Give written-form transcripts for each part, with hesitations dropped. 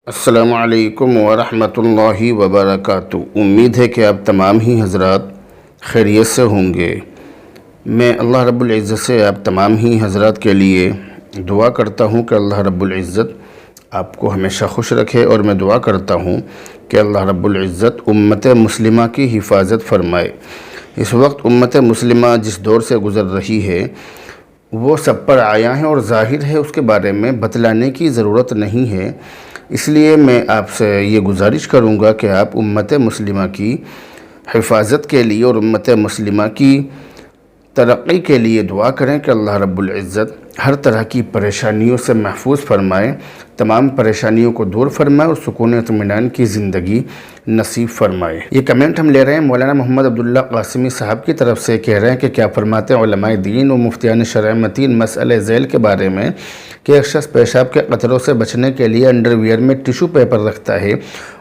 السلام علیکم ورحمۃ اللہ وبرکاتہ۔ امید ہے کہ آپ تمام ہی حضرات خیریت سے ہوں گے۔ میں اللہ رب العزت سے آپ تمام ہی حضرات کے لیے دعا کرتا ہوں کہ اللہ رب العزت آپ کو ہمیشہ خوش رکھے، اور میں دعا کرتا ہوں کہ اللہ رب العزت امت مسلمہ کی حفاظت فرمائے۔ اس وقت امت مسلمہ جس دور سے گزر رہی ہے وہ سب پر عیاں ہے اور ظاہر ہے، اس کے بارے میں بتلانے کی ضرورت نہیں ہے۔ اس لیے میں آپ سے یہ گزارش کروں گا کہ آپ امت مسلمہ کی حفاظت کے لیے اور امت مسلمہ کی ترقی کے لیے دعا کریں کہ اللہ رب العزت ہر طرح کی پریشانیوں سے محفوظ فرمائے، تمام پریشانیوں کو دور فرمائے اور سکون و اطمینان کی زندگی نصیب فرمائے۔ یہ کمنٹ ہم لے رہے ہیں مولانا محمد عبداللہ قاسمی صاحب کی طرف سے، کہہ رہے ہیں کہ کیا فرماتے ہیں علماء دین و مفتیان شرع متین مسئلہ ذیل کے بارے میں کہ ایک شخص پیشاب کے قطروں سے بچنے کے لیے انڈر ویئر میں ٹیشو پیپر رکھتا ہے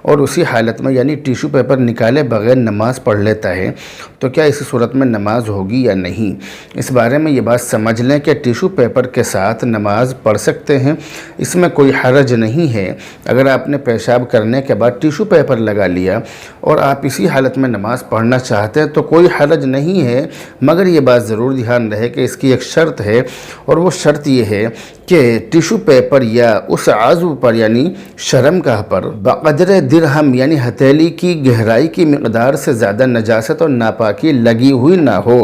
اور اسی حالت میں یعنی ٹیشو پیپر نکالے بغیر نماز پڑھ لیتا ہے، تو کیا اسی صورت میں نماز ہوگی یا نہیں؟ اس بارے میں یہ بات سمجھ لیں کہ ٹیشو پیپر کے ساتھ نماز پڑھ سکتے ہیں، اس میں کوئی حرج نہیں ہے۔ اگر آپ نے پیشاب کرنے کے بعد ٹیشو پیپر لگا لیا اور آپ اسی حالت میں نماز پڑھنا چاہتے ہیں تو کوئی حرج نہیں ہے، مگر یہ بات ضرور دھیان رہے کہ اس کی ایک شرط ہے، اور وہ شرط یہ ہے کہ ٹیشو پیپر یا اس عضو پر یعنی شرمگاہ پر بقدر درہم یعنی ہتھیلی کی گہرائی کی مقدار سے زیادہ نجاست اور ناپاکی لگی ہوئی نہ ہو۔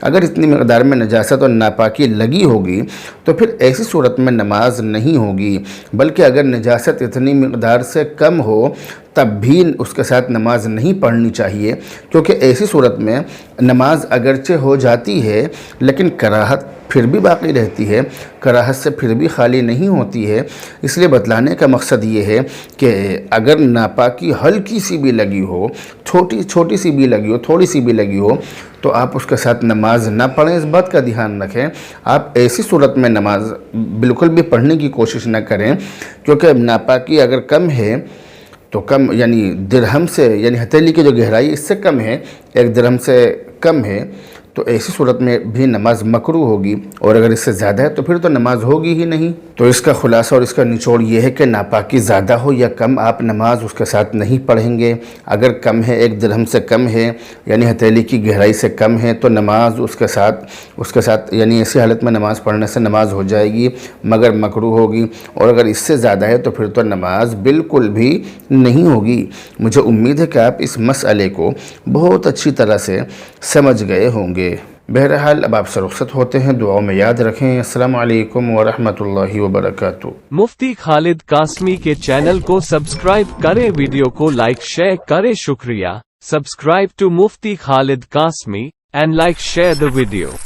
اگر اتنی مقدار میں نجاست اور ناپاکی لگی ہوگی تو پھر ایسی صورت میں نماز نہیں ہوگی، بلکہ اگر نجاست اتنی مقدار سے کم ہو تب بھی اس کے ساتھ نماز نہیں پڑھنی چاہیے، کیونکہ ایسی صورت میں نماز اگرچہ ہو جاتی ہے لیکن کراہت پھر بھی باقی رہتی ہے، کراہت سے پھر بھی خالی نہیں ہوتی ہے۔ اس لیے بتلانے کا مقصد یہ ہے کہ اگر ناپاکی ہلکی سی بھی لگی ہو، چھوٹی سی بھی لگی ہو، تھوڑی سی بھی لگی ہو، تو آپ اس کے ساتھ نماز نہ پڑھیں۔ اس بات کا دھیان رکھیں، آپ ایسی صورت میں نماز بالکل بھی پڑھنے کی کوشش نہ کریں، کیونکہ ناپاکی اگر کم ہے تو کم یعنی درہم سے یعنی ہتھیلی کی جو گہرائی اس سے کم ہے، ایک درہم سے کم ہے، تو ایسی صورت میں بھی نماز مکروہ ہوگی، اور اگر اس سے زیادہ ہے تو پھر تو نماز ہوگی ہی نہیں۔ تو اس کا خلاصہ اور اس کا نچوڑ یہ ہے کہ ناپاکی زیادہ ہو یا کم، آپ نماز اس کے ساتھ نہیں پڑھیں گے۔ اگر کم ہے، ایک درہم سے کم ہے یعنی ہتھیلی کی گہرائی سے کم ہے، تو نماز اس کے ساتھ یعنی ایسی حالت میں نماز پڑھنے سے نماز ہو جائے گی مگر مکروہ ہوگی، اور اگر اس سے زیادہ ہے تو پھر تو نماز بالکل بھی نہیں ہوگی۔ مجھے امید ہے کہ آپ اس مسئلے کو بہت اچھی طرح سے سمجھ گئے ہوں گے۔ بہرحال اب آپ سے رخصت ہوتے ہیں، دعاؤں میں یاد رکھیں۔ السلام علیکم ورحمۃ اللہ وبرکاتہ۔ مفتی خالد قاسمی کے چینل کو سبسکرائب کریں، ویڈیو کو لائک شیئر کریں۔ شکریہ۔ Subscribe to Mufti Khalid Qasmi and like share the video.